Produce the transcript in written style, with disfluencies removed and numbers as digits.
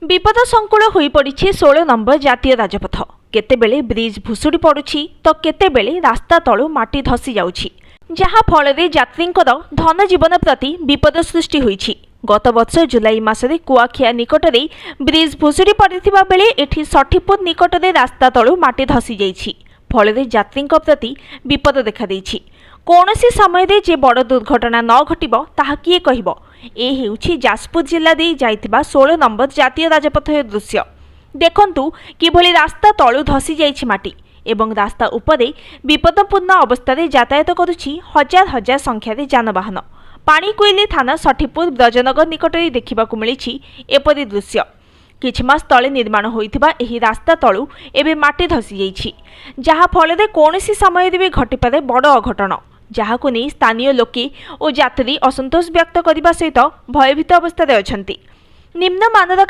विपद संकुल होई पड़ी 16 नंबर जातीय राजपथ। केतेबेले ब्रिज भुशुड़ी पड़ुछि तो केतेबेले रास्ता तलु माटी धसी जाउछि, जहा फଳରେ यात्रींकर धन जीवन प्रति विपद सृष्टि होइछि। गत वर्ष जुलाई मासरे कुआखिया निकटरे ब्रिज भुशुड़ी पड़िथिबा बेले एठी सठीपुर निकटरे रास्ता तलु माटी धसी जाइछि, फଳରେ यात्रींक प्रति विपद देखा देइछि। कौनसी समय रे जे बड़ दुर्घटना न घटिबो ताहा किए कहिबो। ए हेउछि जाजपुर जिल्ला दे जाइतिबा 16 नंबर जातीय राजपथर दृश्य। देखंतु किभली रास्ता तळु धसी जाइछि माटी एवं रास्ता उपरे विपदपूर्ण अवस्था यातायात करुछि हजार हजार संख्यार जानवाहन। पाणीकोइली थाना सठीपुर ब्रजनगर निकटरे देखिबाकु मिलिछि एपरि दृश्य। किछि मास तले निर्माण होइथिबा एही रास्ता तळु एबे माटी धसी जाइछि, जहा फଳରେ कौनसी समय रे घटिपारे बड़ अघटन, जहाकु नै स्थानीय लोके और यात्री असंतोष व्यक्त करने सहित भयभीत अवस्था अछंती। निम्न मानर